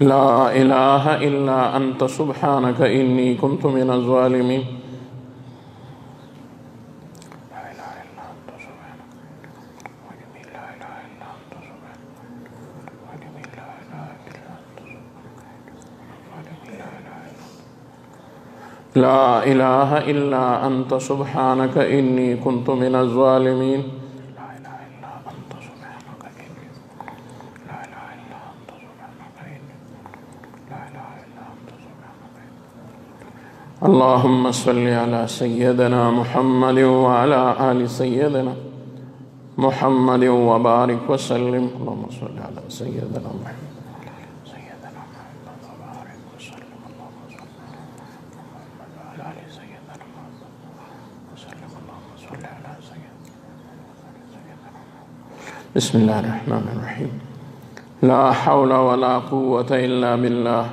ला इलाहा इल्ला अंत सुब्हानक इन्नी कुन्तु मिनज़ ज़ालिमीन। ला इलाहा इल्ला अंत सुब्हानक इन्नी कुन्तु मिनज़ ज़ालिमीन। अल्लाहुम्मा सल्लि अला सय्यदना मुहम्मद व अला आलि सय्यदना मुहम्मद व बारिक व सल्लिम। अल्लाहुम्मा सल्लि अला सय्यदना मुहम्मद बिस्मिल्लाहिर्रहमानिर्रहीम। ला हौला वला कुव्वता इल्ला बिल्लाह।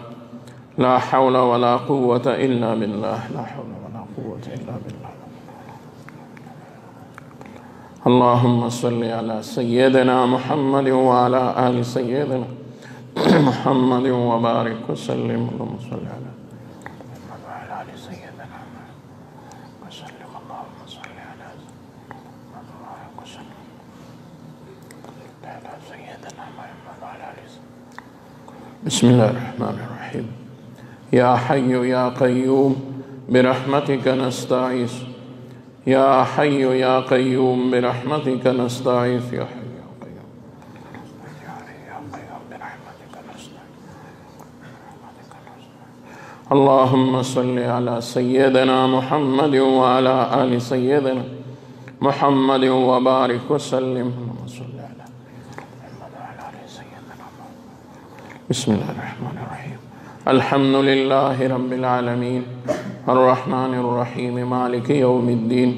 ला हौला वला कुव्वता इल्ला बिल्लाह। ला हौला वला कुव्वता इल्ला बिल्लाह। अल्लाहुम्मा सल्लि अला सय्यदिना मुहम्मद व अला आलि सय्यदिना मुहम्मद व बारिक व सल्लिम। अल्लाहुम्मा सल्लि अला आलि सय्यदिना व सल्लिम। अल्लाहुम्मा सल्लि अला व सल्लिम अला सय्यदिना मुहम्मद व अला आलि। बिस्मिल्लाहिर्रहमानिर्रहीम। या हय्यु या क़य्यूम बिरहमतिक नस्तईस। या हय्यु या क़य्यूम बिरहमतिक नस्तईस। या हय्यु या क़य्यूम बिरहमतिक नस्तईस। अल्लाहुम्मा सल्लि अला सय्यदिना मुहम्मद व अला आलि सय्यदिना मुहम्मद व बारिक व सल्लिम। बिस्मिल्लाहिर्रहमानिर्रहीम। अल्हम्दुलिल्लाहि रब्बिल आलमीन अर्रहमानिर्रहीम मालिकि यौमिद्दीन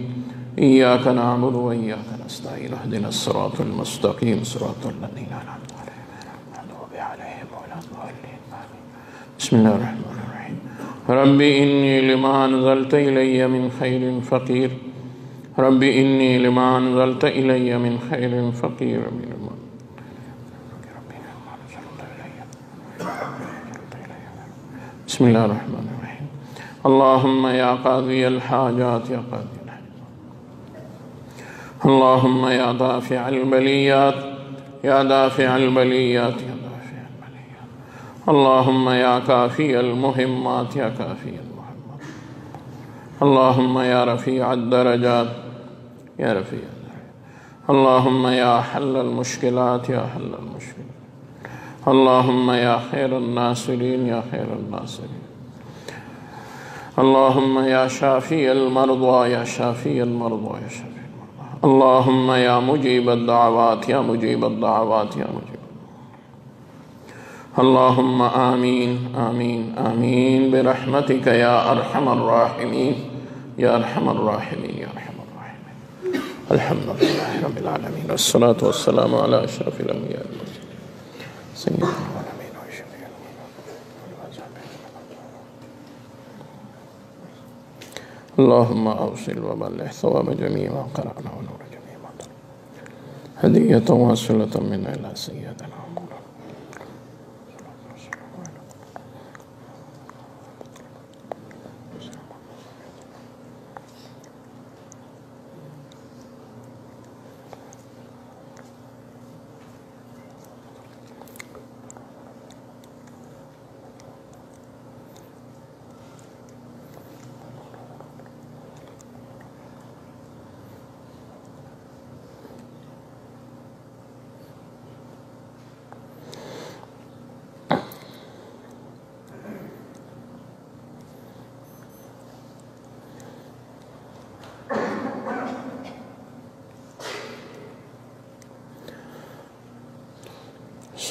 इय्याका नअबुदु व इय्याका नस्तईन इहदिनस सिरातल मुस्तक़ीम सिरातल लज़ीना अनअमता अलैहिम गैरिल मग़दूबि अलैहिम वला द्दाल्लीन। बिस्मिल्लाहिर्रहमानिर्रहीम। रब्बि इन्नी लिमा अंज़लता इलय्या मिन खैरिन फ़क़ीर। रब्बि इन्नी लिमा अंज़लता इलय्या मिन खैरिन फ़क़ीर। बिस्मिल्लाहिर्रहमानिर्रहीम। अल्लाहुम्मा या क़ाज़ियल हाजात या क़ाज़ियल हाजात। अल्लाहुम्मा या दाफ़िअल बलियात या दाफ़िअल बलियात या दाफ़िअल बलियात। अल्लाहुम्मा या काफ़िअल मुहिम्मात या काफ़िअल मुहिम्मात। अल्लाहुम्मा या रफ़ीअद दरजात या रफ़ीअद दरजात। अल्लाहुम्मा या हल्लल मुश्किलात या हल्लल मुश्किलात। अल्लाहुम्मा या खैरन नासिरीन या खैरन नासिरीन। अल्लाहुम्मा या शाफ़िअल मरज़ा या शाफ़िअल मरज़ा या शाफ़िअल मरज़ा। अल्लाहुम्मा या मुजीबद दाअवात या मुजीबद दाअवात या मुजीब। अल्लाहुम्मा आमीन आमीन आमीन बिरहमतिक या अरहमर राहिमीन या अरहमर राहिमीन या अरहमर राहिमीन। अल्हम्दुलिल्लाहि रब्बिल आलमीन वस्सलातु वस्सलामु अला अशरफिल अंबिया वल मुरसलीन सय्यिदिल आलमीन व शफीइल मुज़नबीन। अल्लाहुम्मा अवसिल व बल्लिग़ सवाब जमीअ मा क़रअना व नूर जमीअ मा तलक़ना हदियतन वासिलतन मिन्ना इला सय्यिदिना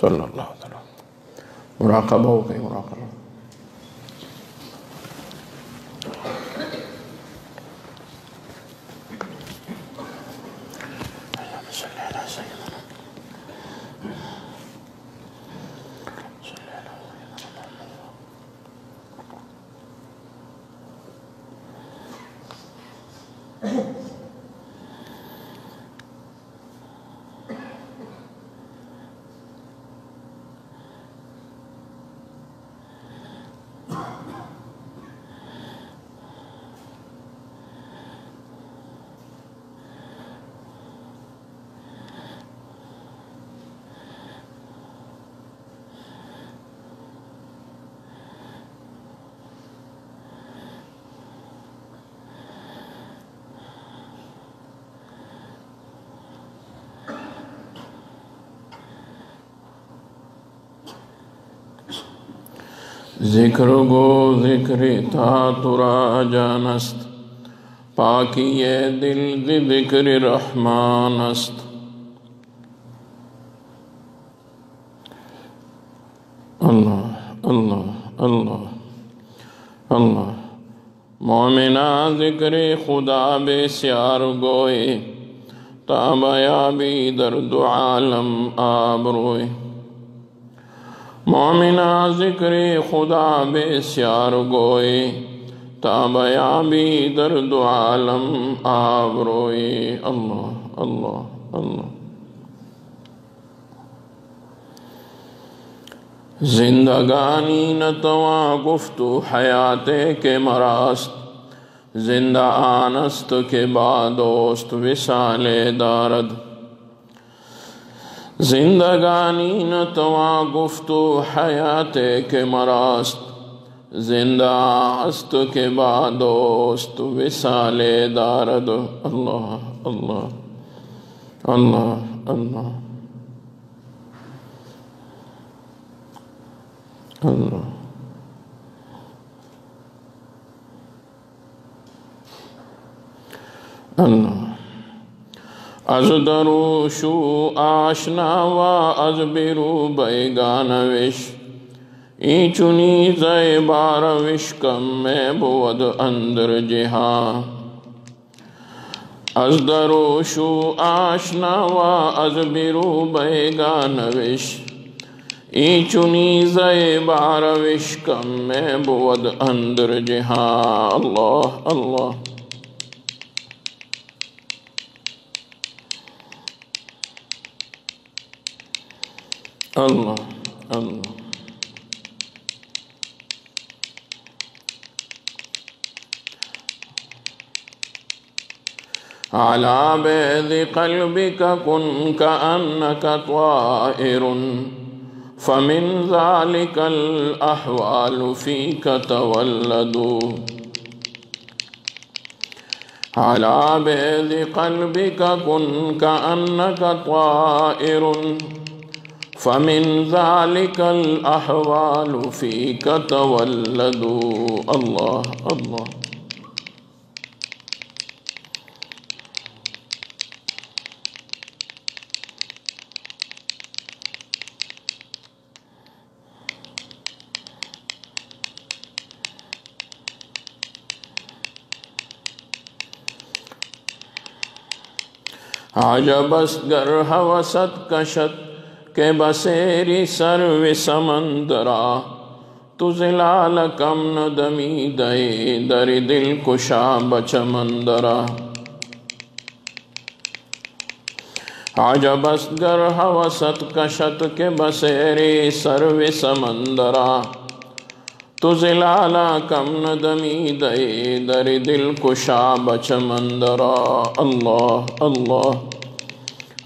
सल्लल्लाहु अलैहि वसल्लम। मुराक़बा हो गई मुराक़बा। ज़िक्र गो ज़िक्र था तुरा जानस्त, पाकी ये दिल ज़िक्र रहमान است. अल्लाह अल्लाह अल्लाह अल्लाह. मोमिना ज़िक्र खुदा बेस्यार गोए, ताबयाबी दर्द आलम आबरोए. मोमिना ज़िक्र खुदा बेस्यार गोए, ताबयाबी दर्द आलम आबरोए. अल्लाह अल्लाह अल्लाह. जिंदगानी न तवा गुफ्तु हयाते के मरास्त, जिंदा आनस्त के बादोस्त विसाले दारद. जिंदगानी न तवा गुफ्तु हयाते के मरास्त, जिंदा आस्त के बादोस्त विसाले दारद. अल्लाह अल्लाह अल्लाह अल्लाह अल्लाह. अल्लाह. از دروشو آشنا و از بیرو بیگانوش، این چونی زی باروش کم میں بود اندر جہاں. از دروشو آشنا و از بیرو بیگانوش، این چونی زی باروش کم میں بود اندر جہاں. اللہ اللہ. Allah Allah. على بيض قلبك كن كأنك طائر، فمن ذلك الأحوال فيك تولدوا. على بيض قلبك كن كأنك طائر، فمن ذلك الأحوال فيك تولدوا. الله الله. आजबस गर हवसत कशत के बसेरी सर्व समंदरा, तु ज़िलाल कम न दमी दए दर दिल कुशा बचमंदरा. आजबस गर हवसत कशत के बसेरी सर्व समंदरा, तु ज़िलाल कम न दमी दए दर दिल कुशा बचमंदरा. अल्लाह अल्लाह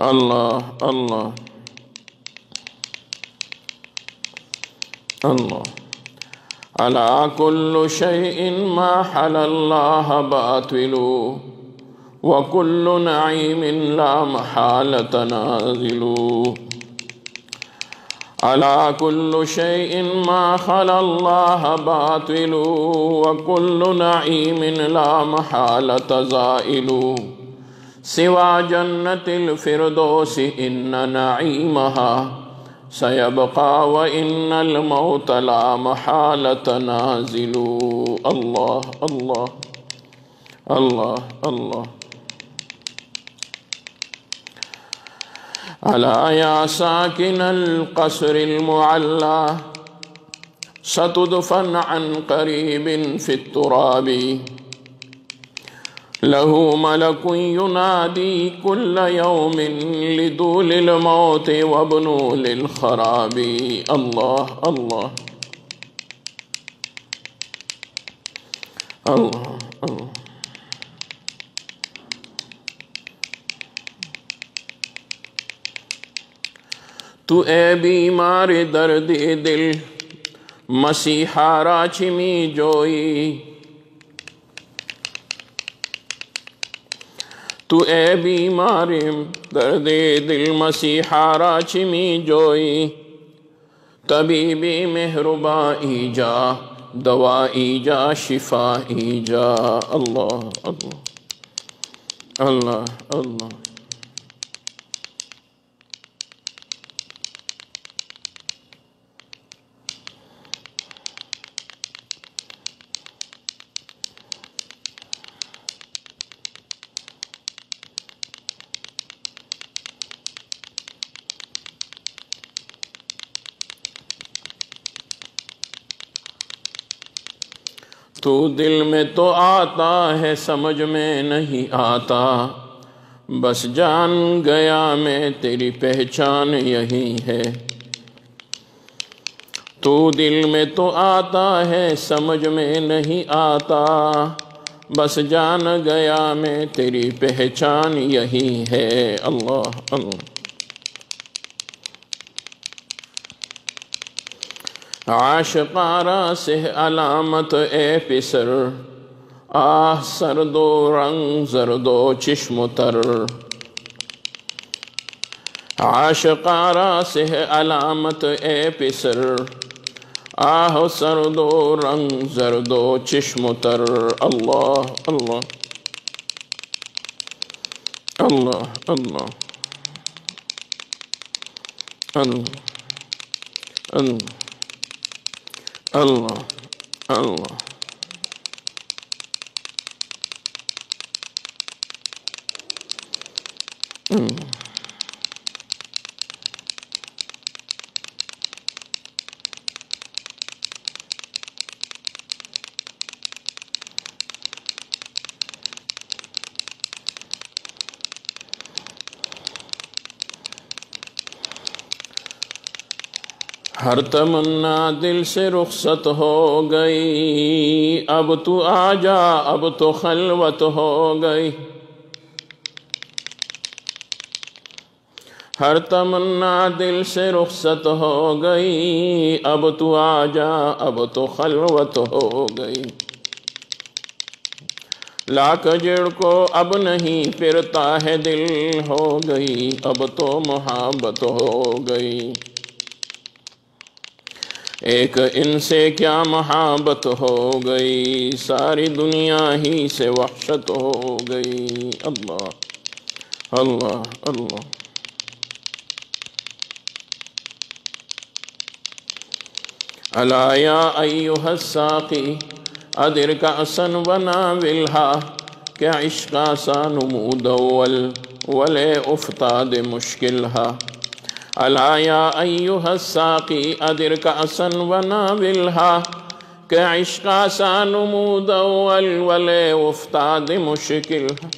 अल्लाह अल्लाह अल्लाह. अला कुल्लु शैइन मा हलल्लाह बातिलु, व कुल्लु नईमिन ला महालत नाजिलु. अला कुल्लु शैइन मा हलल्लाह बातिलु, व कुल्लु नईमिन ला महालत ज़ाइलु. सिवा जन्नतिल फिरदौसी इन्न नईमहा सयबका व इन्नल मौत ला महालत नाजिलु. अल्लाह अल्लाह अल्लाह अल्लाह. अला या साकिनल क़स्रिल मुअल्ला, सतुदफन अन क़रीबिन फित तुराबी. लहू मलकुन युनादी कुल्ल यौमिन लिदूलिल मौत वब्नुलिल खराबी. अल्लाह अल्लाह अल्लाह अल्लाह. तू ए बीमार दर्द दिल मसीहा राचिमी जोई, तू ए बीमार दर्द दिल मसीहा राचिमी जोई. तबीबी मेहरुबा ईजा, दवा ईजा, शिफा ईजा। अल्लाह अल्लाह अल्लाह अल्लाह। तू दिल में तो आता है, समझ में नहीं आता, बस जान गया मैं तेरी पहचान यही है। तू दिल में तो आता है, समझ में नहीं आता, बस जान गया मैं तेरी पहचान यही है। अल्लाह अल्लाह। आशिकारा से अलामत ए पिसर, आह सरदो रंग जरदो चिश्म तर। आशिकारा से अलामत ए पिसर, आह सरदो रंग जरदो चिश्म तर। अल्लाह अल्लाह अल्लाह अल्लाह अल्लाह अल्लाह अल्लाह। हर तमन्ना दिल से रुखसत हो गई, अब तू आजा, अब तो खलवत हो गई। हर तमन्ना दिल से रुखसत हो गई, अब तू आजा, अब तो खलवत हो गई। लाख जिड़ को अब नहीं फिरता है दिल, हो गई अब तो मोहब्बत हो गई। एक इनसे क्या मोहब्बत हो गई, सारी दुनिया ही से वहशत हो गई। अल्लाह अल्लाह अल्लाह। अला या अय्युहस्साक़ी अदिर का असन वना विल्हा, क्या इश्क़ा सा नमूदव्वल वले उफ्ताद मुश्किलहा। अला या अय्युहस्साक़ी अदिर का असन वना विल्हा, क्या इश्क़ा सा नमूदव्वल वले उफ्ताद मुश्किलहा।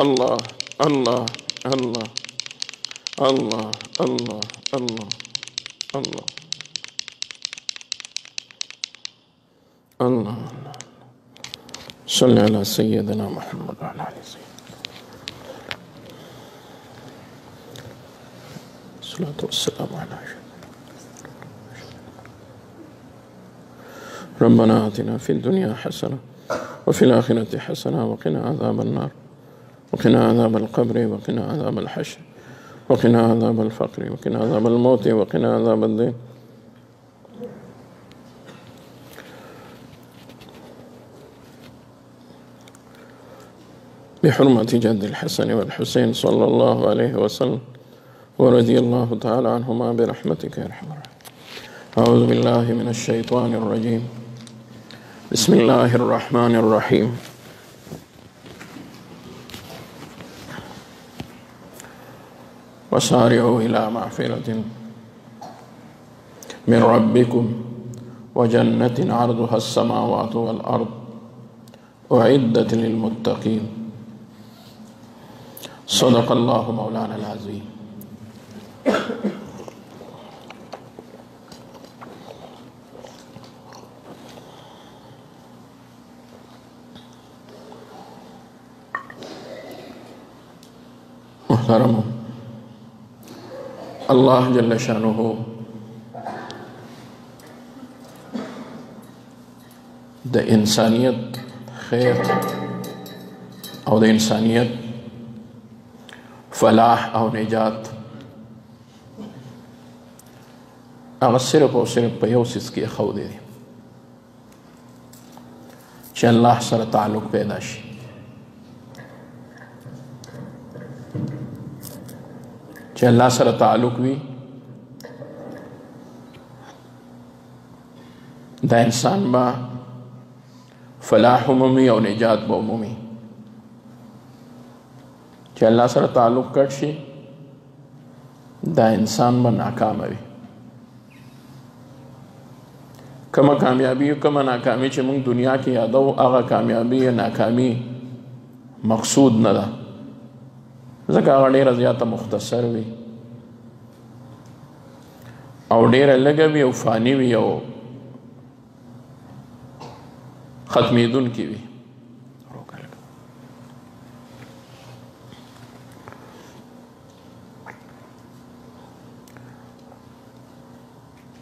अल्लाह अल्लाह अल्लाह अल्लाह अल्लाह अल्लाह अल्लाह अल्लाह। सल्लि अला सय्यदना मुहम्मद व अला आलि सल्लल्लाहु अलैहि वसल्लम। रब्बना आतिना फिद दुनिया हसना व फिल आखिरति हसना व क़िना अज़ाबन नार व क़िना अज़ाबल क़ब्र व क़िना अज़ाबल हश्र व क़िना अज़ाबल फ़क़्र व क़िना अज़ाबल मौत व क़िना अज़ाबद दीन। बिहुर्मति जद्दिल हसन वल हुसैन सल्लल्लाहु अलैहि वसल्लम व रज़ियल्लाहु तआला अन्हुमा बिरहमतिका या अरहमर राहिमीन। अऊज़ु बिल्लाहि मिनश शैतानिर रजीम। बिस्मिल्लाहिर रहमानिर रहीम। वसारिऊ इला मग़फ़िरतिन मिन रब्बिकुम व जन्नतिन अर्दुहस समावातु वल अर्द उइद्दत लिल मुत्तक़ीन। सदक़ल्लाहु मौलाना अज़ीम। मुहतरम, अल्लाह जल्ल शानुहु द इंसानियत खैर और द इंसानियत फलाह और निजात هغه صرف او صرف په یو څیز کې ایښودی دی چې الله سره تعلق پیدا شي. چې الله سره تعلق وي دا انسان با فلاح عمومي او نجات به عمومي. چې الله سره تعلق کټ شي دا انسان به ناکام وي. کومه کامیابی او کومه ناکامي چې موږ دنیا کې یادو هغه کامیابی یا ناکامي مقصود نه ده، ځکه هغه ډېره زیاته مختصر وي او ډېره لږه وي او فاني وي او ختمېدونکې وي.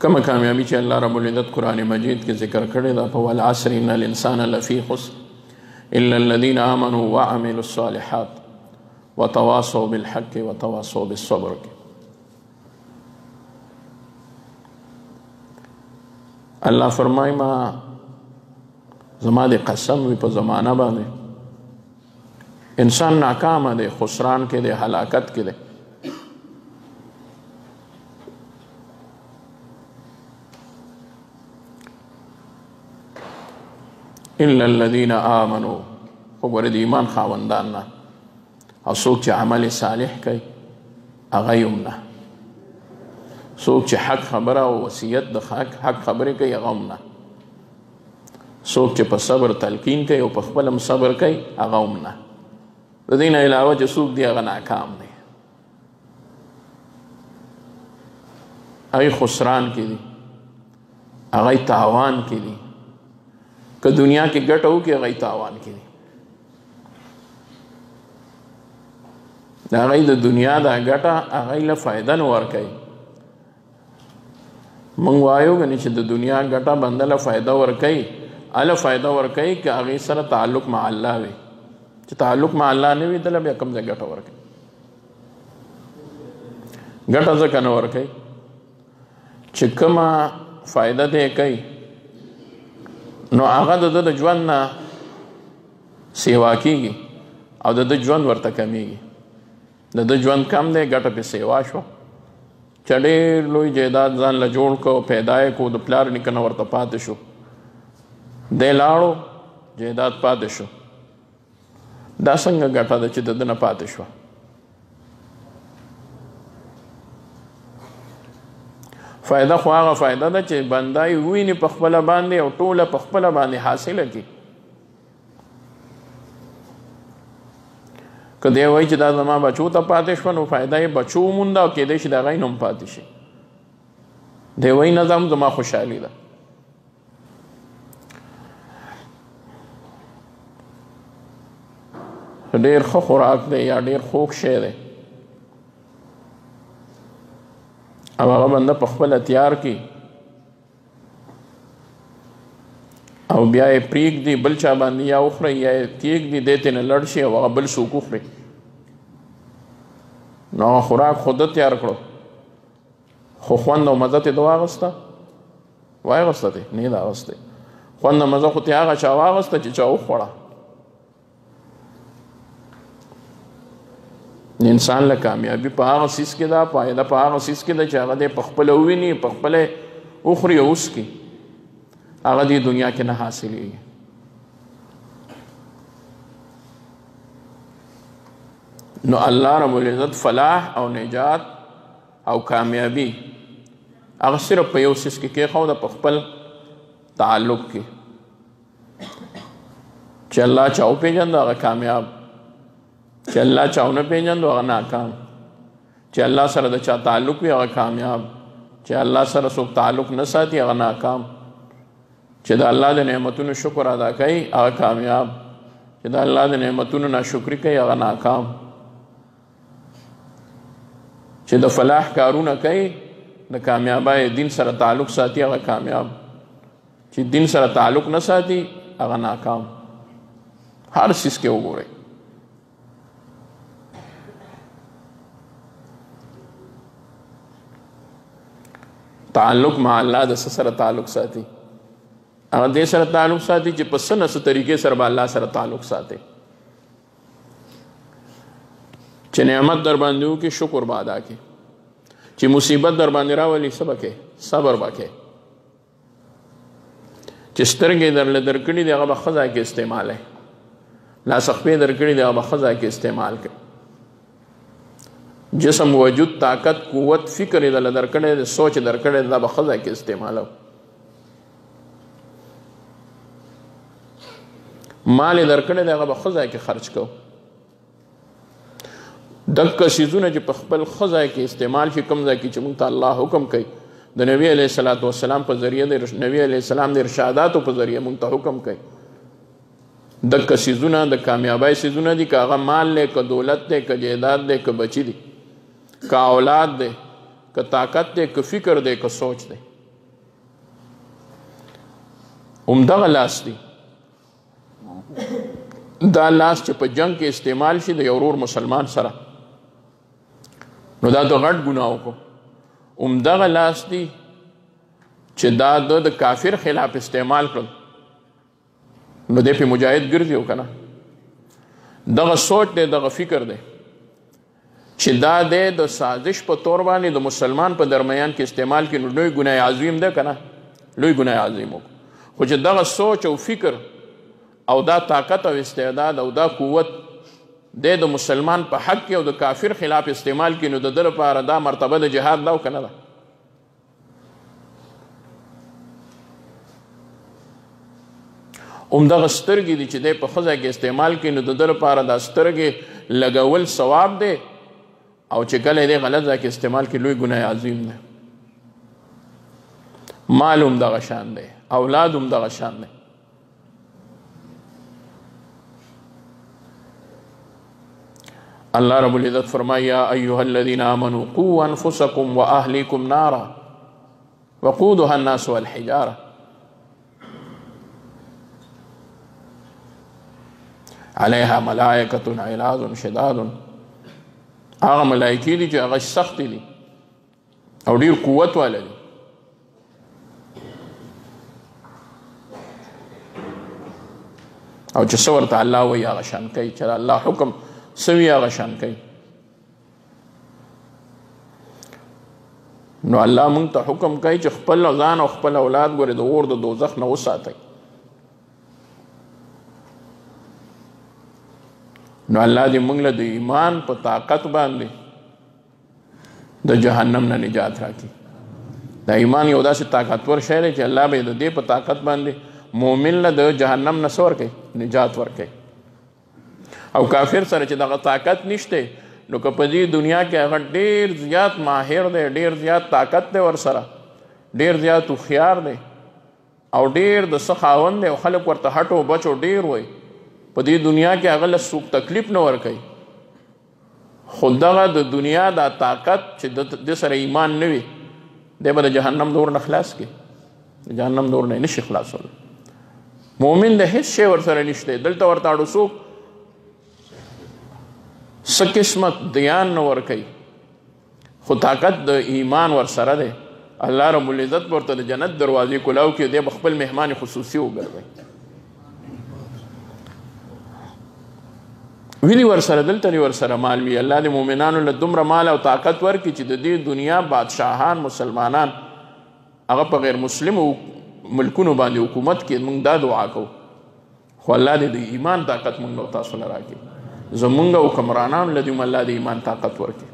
کومه کامیابی چې الله رب العزت قرآن مجید کې ذکر کړی دا په والعصر ان الانسان لفی خسر الا الذين آمنوا وعملوا الصالحات وتواصوا بالحق وتواصوا بالصبر. الله فرمای ما زما د قسم وي په زمانه باندې انسان ناکامه دی، خسران کې دی، هلاکت کې دی. الا الذين آمنوا وګوره د ایمان خاوندان نه او څوک چې عمل صالح کوي هغه یې هم نه، څوک چې حق خبره او وصیت د حق خبرې کوي هغه هم نه، څوک چې په صبر تلقین کوي او په خپل هم صبر کوي هغه هم نه. د دې نه علاوه چې څوک دی هغه ناکام دی، هغه خسران کې دي، هغه تاوان کې دي. که دنیا کې ګټه وکړي هغه تاوان کې دي. د هغه د دنیا دا ګټه هغه له فایده نه ورکوي. موږ وایو کنه چې د دنیا ګټه بنده له فایده ورکوي، هله فایده ورکوي که هغې سره تعلق مع الله وي. چې تعلق مع الله نه وي دله بیا کوم ځای ګټه ورکوي؟ ګټه ځکه نه ورکوي چې کومه فایده دی کوي نو هغه د د ژوند نه سیوا کیږي او د ژوند ورته کمیږي. د ژوند کم دی ګټه پې سیوا شوه چې ډېر لوی جایداد ځان له جوړ کو پیدا یې کو د پلار نیکه نه ورته پاتې شو، دی لاړو جایداد پاتې شو. دا څنګه ګټه ده چې د ده نه پاتې شوه؟ فایده خو هغه فایده ده چې بنده یې وویني په خپله باندې او ټوله په خپله باندې حاصله کړي. که دی وایي چې دا زما بچو ته پاتې شوه نو فایده یې بچو ومونده او کیدای شي د هغې نه هم پاتې شي. دی وایي نه دا هم زما خوشحالي ده. ډېر ښه خوراک دی یا ډېر خوږ شی دی او هغه بنده په خپله تیار کړي او بیا یې پرېږدي بل چا باندې یا وخورئ یا یې کېږدي دی ترې نه لړ شي او هغه بل څوک وخوري. نو هغه خوراک خو ده تیار کړو خو خوند او مزه ترې ده واخېسته؟ واخېسته دی؟ نه ده اخېستی. خوند او مزه خو ترې هغه چا واخېسته چې چا وخوړه. انسان له کامیابي په هغه څیز کې ده، فایده په هغه څیز کې ده چې هغه دی په خپله وویني، په خپله وخوري او وڅکي. هغه دې دنیا کې نه حاصلېږي. نو الله رب العزت فلاح او نجات او کامیابي هغه صرف په یو څیز کې کېښوده، په خپل تعلق کې. چې الله چا وپېژنده هغه کامیاب، چې الله چا ونه پېژندو هغه ناکام. چې الله سره د چا تعلق وي هغه کامیاب، چې الله سره څوک تعلق نه ساتي هغه ناکام. چې د الله د نعمتونو شکر ادا کوي هغه کامیاب، چې د الله د نعمتونو ناشکري کوي هغه ناکام. چې د فلاح کارونه کوي د کامیابۍ دین سره تعلق ساتي هغه کامیاب، چې دین سره تعلق نه ساتي هغه ناکام. هر څیز کې وګورئ. تعلق مع الله د سره تعلق ساتي، هغه دې سره تعلق ساتي چې په څه نه څه طریقې سره به الله سره تعلق ساتي. چې نعمت در باندې وکړي شکر به ادا کړي، چې مصیبت در باندې راولي څه به کوې؟ صبر به کوې. چې سترګې درله درکړي دي هغه به ښه ځای کې استعمالوي، لاس خپې درکړي دي هغه به ښه ځای کې استعمال کوي. جسم وجود طاقت قوت فکر یې درله درکړی دی، سوچ یې درکړی دی، دا به ښه ځای کې استعمالوي. مال یې درکړی دی هغه به ښه ځای کې خرچ کوو. دغه څیزونه چې په خپل ښه ځای کې استعمال شي، کوم ځای کې چې موږ ته الله حکم کوي، د نبی علیه الصلاۃ والسلام په ذریعه د نبی علیه السلام د ارشاداتو په ذریعه موږ ته حکم کوي. دغه څیزونه د کامیابی څیزونه دي، که هغه مال دی، که دولت دی، که جایداد دی، که بچي دي، که اولاد دی، که طاقت دی، که فکر دی، که سوچ دی. همدغه لاس دی، دا لاس چې په جنگ کې استعمال شي د یو ورور مسلمان سره، نو دا د غټ ګناه وکړو. همدغه لاس دی چې دا د کافر خلاف استعمال کړل، نو دی پې مجاهد ګرځي او که نه. دغه سوچ دی، دغه فکر دی چې دا دی د سازش په طور باندې د مسلمان په درمیان کې استعمال کړي، نو لوی ګناه عظیم دی که نه؟ لوی ګناه عظیم وکړو. خو چې دغه سوچ او فکر او دا طاقت او استعداد او دا قوت دی د مسلمان په حق کې او د کافر خلاف استعمال کړي، نو د ده لپاره دا مرتبه د جهاد ده او که نه ده؟ همدغه سترګې دي چې دی په ښه ځای کې استعمال کړي، نو د ده لپاره دا سترګې لګول ثواب دی، او چې کله دی غلط ځای کې استعمال کړي لوی ګناه عظیم دی. مال هم دغه شان دی، اولاد هم دغه شان دی. اللہ رب العزت فرمایا یا ایها الذین آمنوا قوا انفسکم واہلیکم نارا وقودها الناس والحجارہ علیہا ملائکۃ غلاظ شداد. هغه ملائکی دي چې هغه سخت دي او ډیر قوت والا دي. او چې څه ورته الله وایي هغه شان کوي، چې الله حکم سوي هغه شان کوي. نو الله مونږ ته حکم کوي چې خپل ځان او خپل اولاد ګورې د اور د دوزخ نه وساتئ. نو الله دې مونږ له د ایمان په طاقت باندې د جهنم نه نجات راکړي. دا ایمان یو داسې طاقتور شی دی چې الله به د دې په طاقت باندې مؤمن له د جهنم نه څه ورکوي؟ نجات ورکوي. او کافر سره چې دغه طاقت نشته، نو که په دې دنیا کې هغه ډېر زیات ماهر دی، ډېر زیات طاقت دی ورسره، ډېر زیات هوښیار دی او ډېر د څه خاوند دی او خلک ورته هټو بچو ډېر وایي، په دې دنیا کې هغه له څوک تکلیف نه ورکوي. خو دغه د دنیا دا طاقت چې د سره ایمان نه وي، دی به د جهنم دور نه خلاص کړي، د جهنم دور نه یې نشي خلاصولی. مؤمن د هېڅ شی ورسره نشته، دلته ورته اړو څوک څه قسمت دیان نه ورکوي، خو طاقت د ایمان ورسره دی. الله رب العزت ورته د جنت دروازې کلاو کړي، دی به خپل مهمان خصوصي وګرځوي. ویلي ورسره دلته دی ورسره مال وي. الله د مؤمنانو له دومره مال او طاقت ورکړي چې د دې دنیا بادشاهان مسلمانان هغه په غیر مسلمو ملکونو باندې حکومت کې. موږ دا دعا کوو، خو الله دې د ایمان طاقت موږ او تاسو له راکړي. زمونږ حکمرانانو له دې الله د ایمان طاقت ورکړي.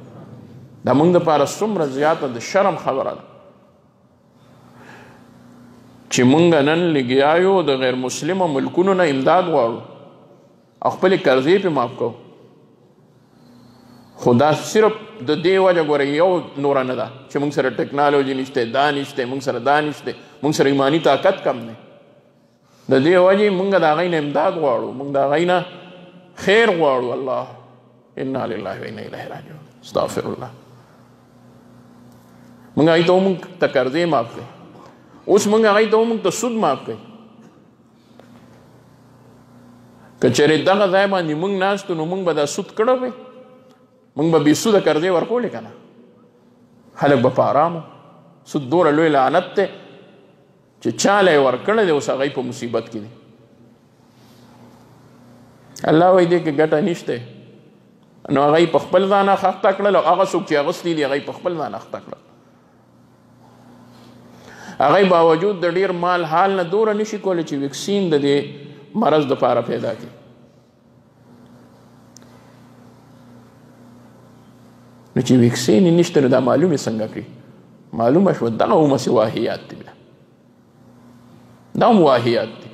دا موږ دپاره څومره زیاته د شرم خبره ده چې موږ نن لګیا یو د غیر مسلمو ملکونو نه امداد غواړو او خپلې قرضې پې معاف کوو. خو دا صرف د دې وجه ګوره یو نوره نه ده چې موږ سره ټکنالوژي نشته، دا نشته، موږ سره دا نشته، موږ سره ایماني طاقت کم دی. د دې وجې موږ د هغوی نه امداد غواړو، موږ د هغوی نه خیر غواړو. الله انا لله و انا الیه راجعون. استغفر الله. موږ هغوی ته موږ ته قرضې معاف کړئ، اوس موږ هغوی ته موږ ته سود معاف کړئ. که چېرې دغه ځای باندې موږ ناست نو موږ به دا سود کړی وی، موږ به بې سوده قرضې ورکولې که نه، خلک به په ارامو سود دومره لوی لعنت دی چې چاله یې ورکړی دی اوس هغوی په مصیبت کې دی الله وایي دې کې ګټه نشته نو هغوی په خپل ځان اخته کړل او هغه څوک چې اغوستي دي هغوی په خپل ځان اخته کړل هغوی باوجود د ډیر مال حال نه دوره نشي کولی چې ویکسین د دې مرض دپاره پیدا کړي نو چې ویکسین یې نشته نو دا معلوم یې څنګه کړي معلومه شوه دغه همسې واهیات دي بیا دا هم واهیات دي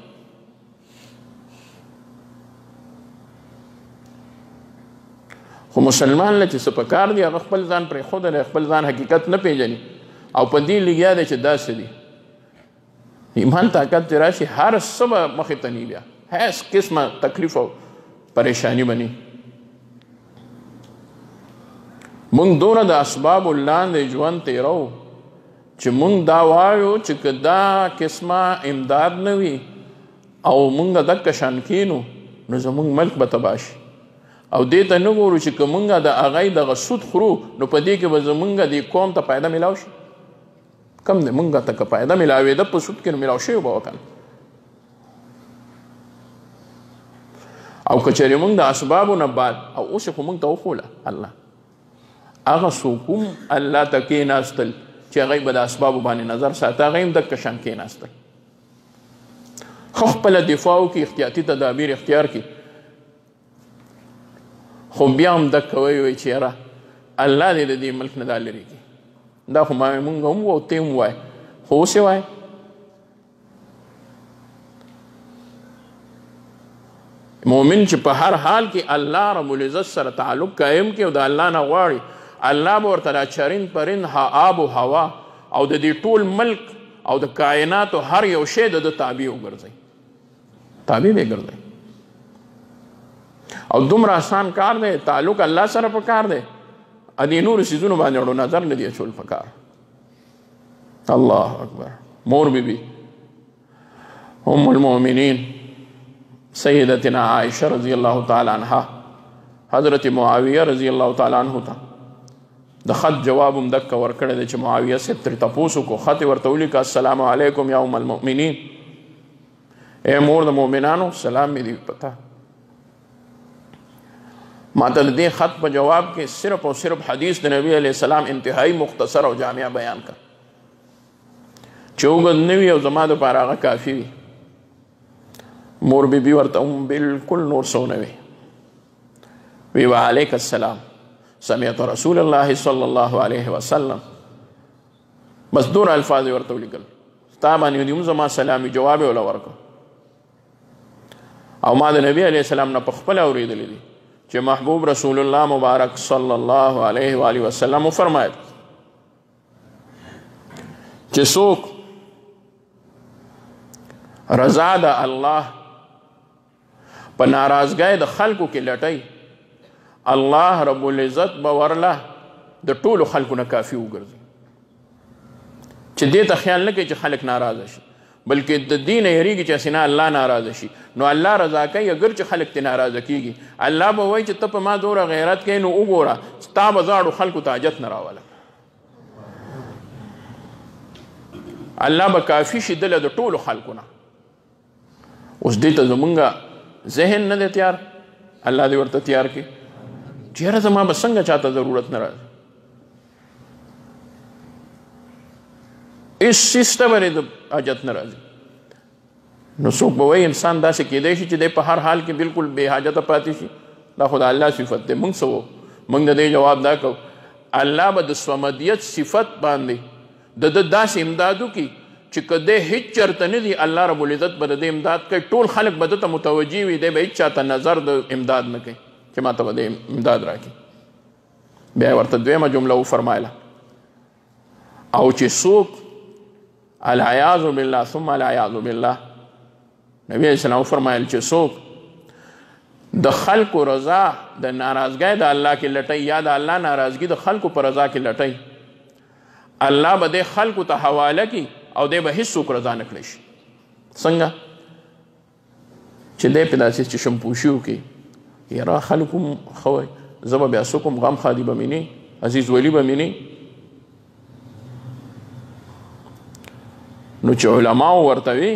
خو مسلمان له چې څه پکار دي هغه خپل ځان پرېښودلی خپل ځان حقیقت نه پیژني او په دې لګیا دی چې داسې دي ایمان طاقت چې راشي هر څه به مخې ته ني بیا هیڅ قسمه تکلیف او پریشانی به ني مونږ دونه د اسبابو لاندې ژوند تېرو چې مونږ دا وایو چې که دا قسمه امداد نه وي او مونږ دکه شان کینو نو زمونږ ملک به تباه شي او دې ته نه ګورو چې که مونږ د هغی دغه سود خورو نو په دې کې به زمونږ دې قوم ته فایده میلاو شي کم دی مونږ ته که فایده میلاوېده په سود کې نو میلاو شوی به وکړه او که چېرې مونږ د اسبابو نه بعد او اوس خو مونږ ته وښوله الله هغه څوک هم الله ته کېناستل چې هغوی به د اسبابو باندې نظر ساته هغوی هم دکه شان کېناستل خو خپله دفاع وکړي احتیاطي تدابیر اختیار کړي خو بیا هم دکه وایي چې یاره الله دې د دې ملک نه دا لرې کړي دا خو ما مونږ هم وو ته هم وایي خو اوس یې وایي مؤمن چې په هر حال کې الله رب العزت سره تعلق قایم کړي او د الله نه غواړي الله به ورته دا چرین پرین آب و هوا او د دې ټول ملک او د کائناتو هر یو شی د ده تابع وګرځوي تابع به ګرځوي او دومره آسان کار دی تعلق الله سره په کار دی ادې نورو څیزونو باندې اړو نظر نه دی اچول په کار الله اکبر مور بیبي ام المؤمنین سیدتنا عائشہ رضی اللہ تعالی عنہ حضرت معاویہ رضی اللہ تعالی عنہ ته د خط جواب هم دکه ورکړی دی چې معاویه صاحب ترې تپوس وکړو خط یې ورته ولیکه السلام علیکم یا ام المؤمنین ای مور د مؤمنانو سلام مې دی پته ما ته د دې خط په جواب کې صرف او صرف حدیث د نبی علیہ السلام انتہائی مختصر او جامع بیان کړ چې اوږد نه وي او زما دپاره هغه کافي وي مور بیبي ورته هم بالکل نور څه ونه وی وعلیک السلام سمعت رسول الله صلی الله علیه وسلم بس دور الفاظ ورته ولیکل ستا باندې دې هم زما سلامي جواب یې وله ورکړ او ما د نبی علیه السلام نه په خپله اورېدلی دي چې محبوب رسول الله مبارک صلی الله علیه وآله وسلم وفرمایل چې څوک رضا د الله په ناراضګۍ د خلکو کې لټئ الله رب العزت به ورله د ټولو خلکو نه کافي وګرځي چې دې ته خیال نه کوي چې خلک ناراضه شي بلکې د دې نه یریږي چې اسینه الله ناراضه شي نو الله رضا کوي اگر چې خلک ته ناراضه کیږي الله به وایي چې ته په ما دوره غیرت کوې نو وګوره ستا به زاړو خلکو ته حاجت نه راوله الله به کافي شي دله د ټولو خلکو نه اوس دې ته زمونږ ذهن نه دی تیار الله دې ورته تیار کړي چې یاره زما به څنګه چاته ضرورت نه راځي هېڅ څیز ته به د حاجت نه راځي نو څوک به وایي انسان داسې کیدی شي چې دی په هر حال کې بالکل بې حاجته پاتې شي دا خو د الله صفت دی موږ څه وو موږ د دې جواب دا کوو الله به د صمدیت صفت باندې د ده داسې امداد وکړي چې که دی هیڅ چرته نه دي الله رب العزت به د دې امداد کوي ټول خلک به ده ته متوجه وي دی به هیڅ چاته نظر د امداد نه کوي چې ما ته به د امداد راکړي بیا یې ورته دویمه جمله وفرمایله او چې څوک العیاذ بالله ثم العیاذ بالله نبی علیہ السلام وفرمایل چې څوک د خلکو رضا د ناراضګۍ د الله کې لټئ یا د الله ناراضګي د خلکو په رضا کې لټئ الله به د خلکو ته حواله کړي او دی به هیڅوک رضا نه کړی شي څنګه چې دی په داسې چشمپوشي وکړي یاره خلکو هم ښه وایي زه به بیا څوک هم غم خادي به مینې عزیز ولی به مینې نو چې علماو ورته وي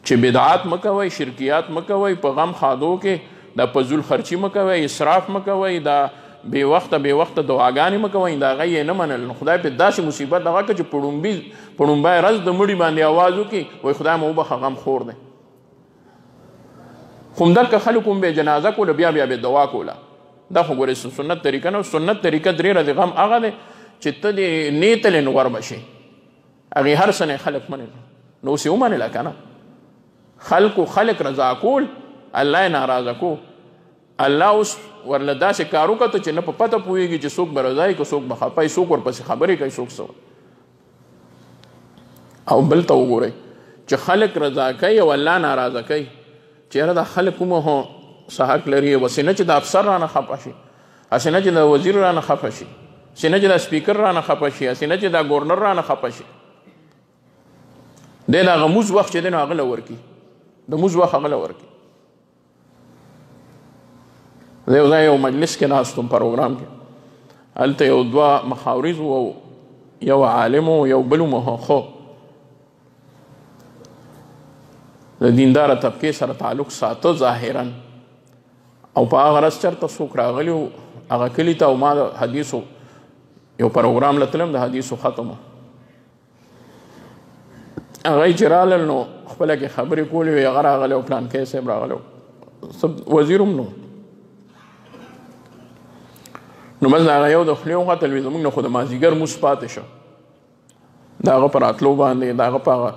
چې بدعات مه کوئ، شرکیات مه کوئ، په غم خادو کې دا فضول خرچي مه کوئ، اسراف مه کوئ، دا بې وخته دعاګانې مه کوئ، د هغه یې نه منل. نو خدای پرې داسې مصیبت دغه کړه چې په ړومبی ورځ د مړي باندې آواز وکړي وایي خدای مو وبخه غم خور دی. خو همدلته خلکو هم به جنازه کوله بیا به دعا کوله. دا خو ګورې سنت طریقه نه. سنت طریقه 3 ورځې غم هغه دی چې ته دې نیتلې نو ور بشې هغې هر څه نه خلک منل. نو اوس یې ومنله که نه. خلک رضا کول الله یې ناراضه کو. الله اوس ورله داسې کار وکړه چې نه په پته پوهېږي چې څوک به رضا یي که څوک به خفه یي، څوک ورپسې خبرې کوي، څوک څه. او بل ته وګورئ چې خلک رضا کوي او الله ناراضه کوي. چې یاره دا خلک کومه هو څه حق لري. وسې نه چې د افسر رانه خفه شي، هسې نه چې د وزیر رانه خفه شي، هسې نه چې د سپیکر رانه خفه شي، هسې نه چې د ګورنر رانه خفه شي. دی د هغه مونځ وخت چې دی نو هغه له ورکړي، د مونځ وخت هغه له ورکړي. زه یو ځای یو مجلس کې ناست وم پروګرام کې، هلته یو 2 مخاورز وو، یو عالم و یو بل خو د دینداره طبقې سره تعلق ساته ظاهرا. او په هغه ورځ چېرته څوک راغلي وو هغه کلي ته، او ما د حدیثو یو پروګرام له تلم د حدیثو ختم و. هغه چې رالل نو خپله کې خبرې کولې وې، هغه راغلی او پلانکی صاحب راغلی و، وزیر هم نو. نو بس د هغه یو د خولې وختل وي زموږ نه خو د مازدیګر مونځ پاتې شه. د هغه په راتلو باندې د هغه په هغه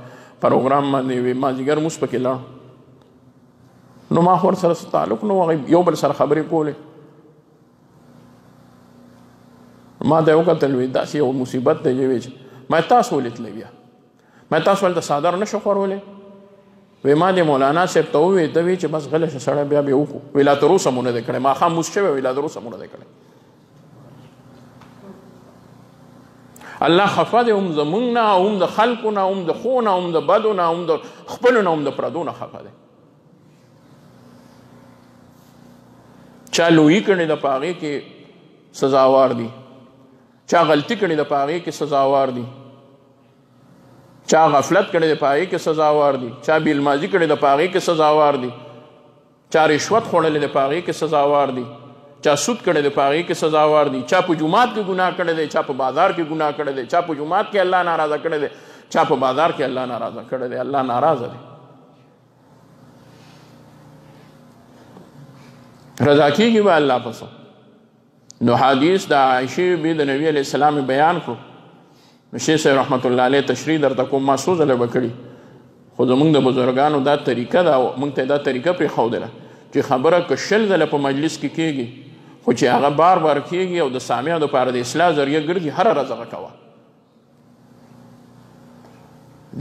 پروګرام باندې وي مازدیګر مونځ پکې لاړ. نو ما خو ورسره څه تعلق نه و، هغه یو بل سره خبرې کولې. ما ته یې وکتل وي داسې یو مصیبت دی چې ما تاسو ولې تللی بیا؟ ما تاسو هلته څادر نه شو خورولی؟ وی ما دې مولانا صاحب ته ووی ته وی چې بس غلی شه سړی بیا به وکړو. وی لا تر اوسه مو نه دی کړی، ماښام مونځ شوی وی لا تر اوسه مو نه دی کړی. الله خفه دی هم زمونږ نه، هم د خلکو نه، هم د ښو نه، هم د بدو نه، هم د خپلو نه، هم د پردو نه خفه دی. چا لویي کړې ده په هغې کې سزاوار دي، چا غلطي کړې ده په هغې کې سزاوار دي، چا غفلت کړی دی په هغې کې سزاوار دي، چا بیلمازي کړې ده په هغې کې سزاوار دي، چا رشوت خوړلی دی په هغې کې سزاوار دي، چا سود کړی دی په هغې کې سزاوار دي، چا په جومات کې ګناه کړی دی، چا په بازار کې ګناه کړی دی، چا په جومات کې الله ناراضه کړی دی، چا په بازار کې الله ناراضه کړی دی. الله ناراضه دی. رضا کېږي به الله پسو. نو حدیث د عایشې بي د نبي علیه السلام بیان کړو. نو شیخ صاحب رحمت الله علیه تشریح درته کوم ما څو ځله به کړي، خو زمونږ د بزرګانو دا طریقه ده، موږ ته دا طریقه پرېښودله چې خبره که 10 ځله په مجلس کې کېږي خو چې هغه بار کېږي او د سامع دپاره د اصلاح ذریعه ګرځي، هره ورځ هغه کوه.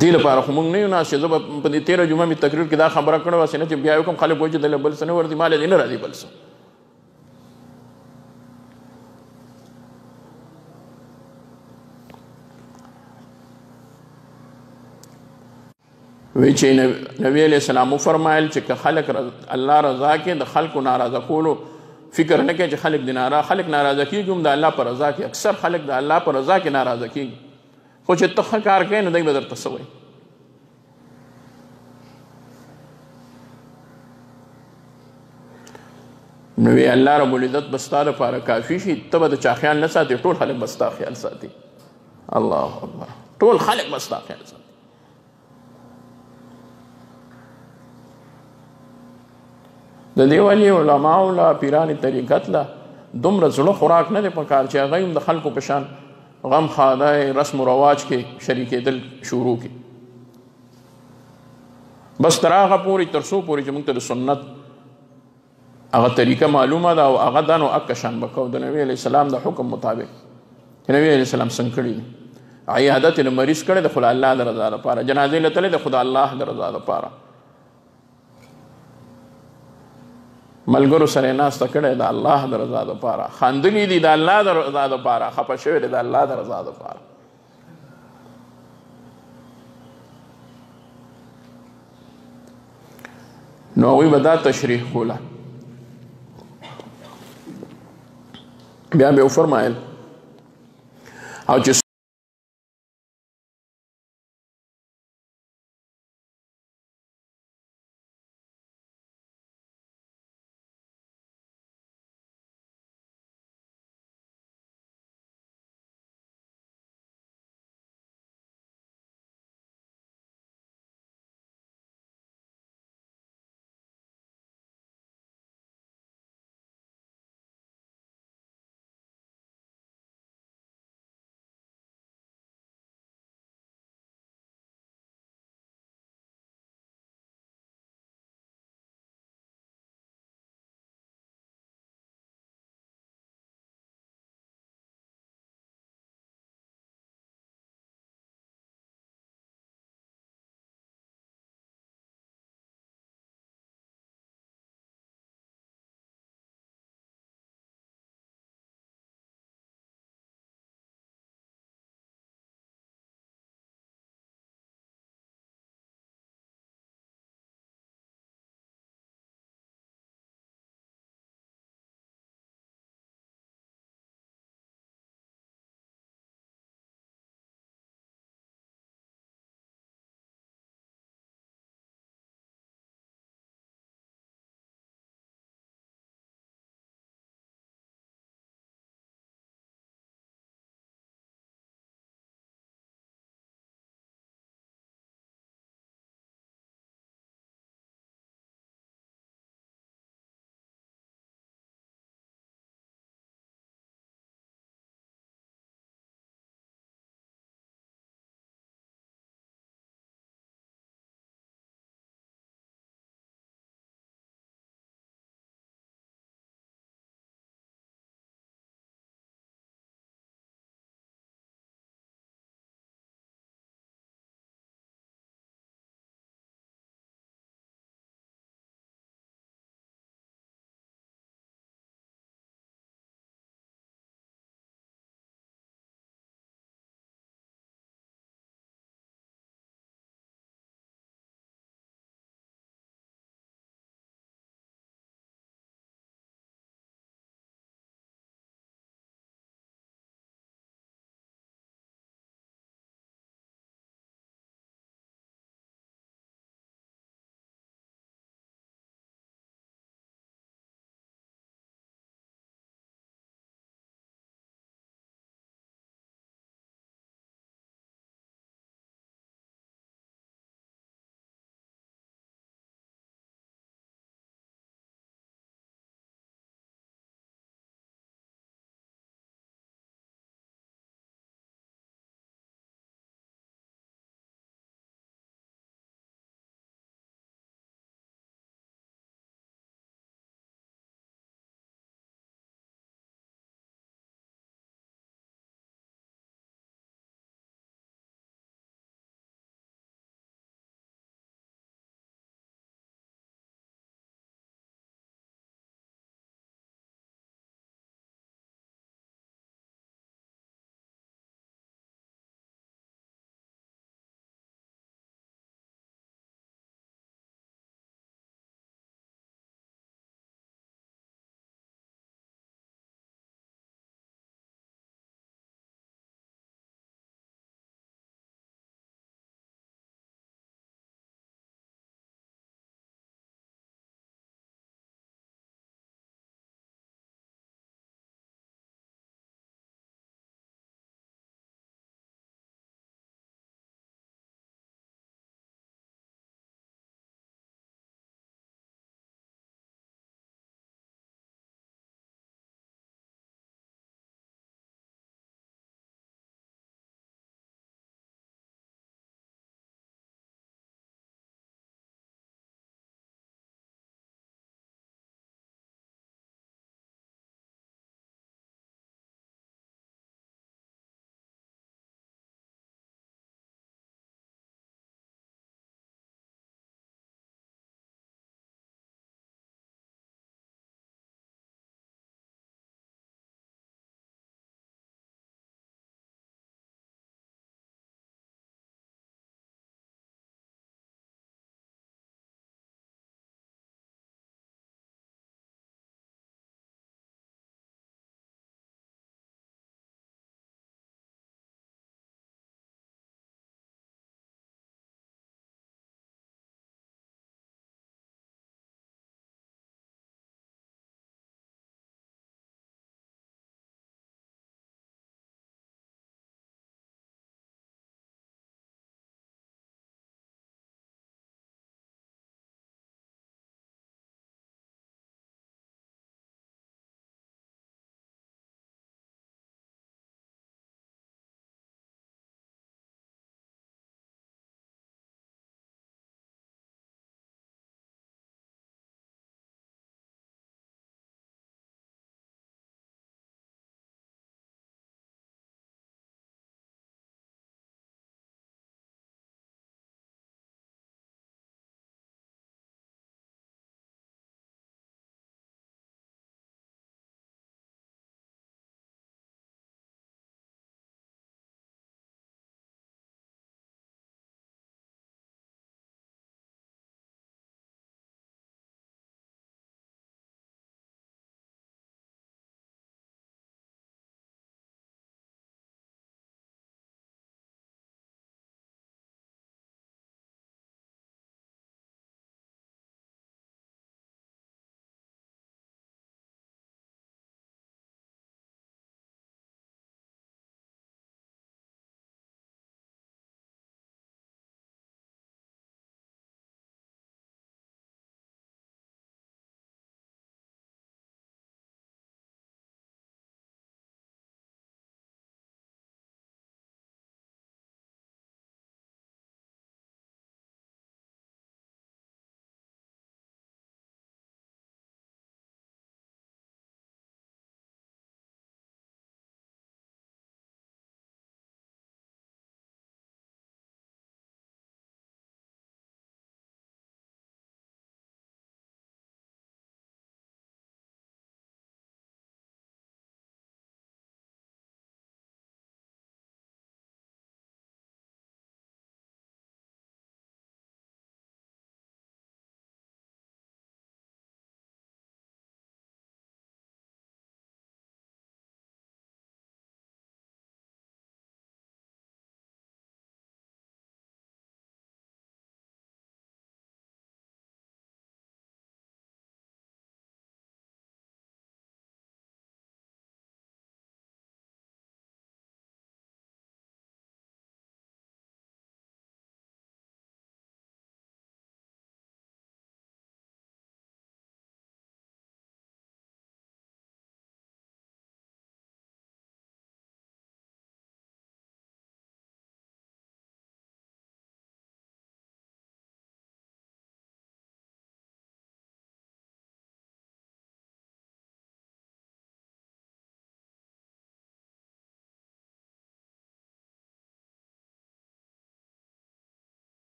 دې لپاره خو موږ نه یو ناست چې زه به په دې 13 جمعه مې تقریر کې دا خبره کړې وه چې نه چې بیا یې وکړم خلک وایي چې دله بل څه نه ورځي، ما له دې نه راځي بل څه. وی چې نبی علیہ السلام فرمایل چې که خلک الله رضا کې د خلکو ناراضه کولو فکر نه کوي چې خلک د خلک ناراضه کېږي، هم د الله په رضا کې اکثر خلک د الله په رضا کې ناراضه کېږي. خو چې ته ښه کار کوې نو دی به درته څه وایي. نو وی الله رب العزت به ستا لپاره کافي شي، ته به د چا خیال نه ساتې، ټول خلک به ستا خیال ساتي. الله اکبر، ټول خلک به ستا خیال ساتي. د دې ولې علماو له پیرانې طریقت له دومره زړه خوراک نه دی پکار چې هغه هم د خلکو په شان غم خاده رسم و رواج کې شریکېدل شروع کړي. بس تر هغه پورې تر څو پورې چې موږ ته د سنت هغه طریقه معلومه ده او هغه دا نو اکه شان به کوو د نبي علیه السلام د حکم مطابق چې نبي علیه السلام څنګه کړي دي. عیادت یې د مریض کړی د خو د الله د رضا لپاره، جنازې له تللی د خو د الله د رضا لپاره، ملګرو سره ناسته کړی د الله د رضا دپاره، خندلي دي د الله د رضا دپاره، خفه شوی دی د الله د رضا دپاره. نو هغوی به دا تشریح کوله. بیا به یې وفرمایل او چې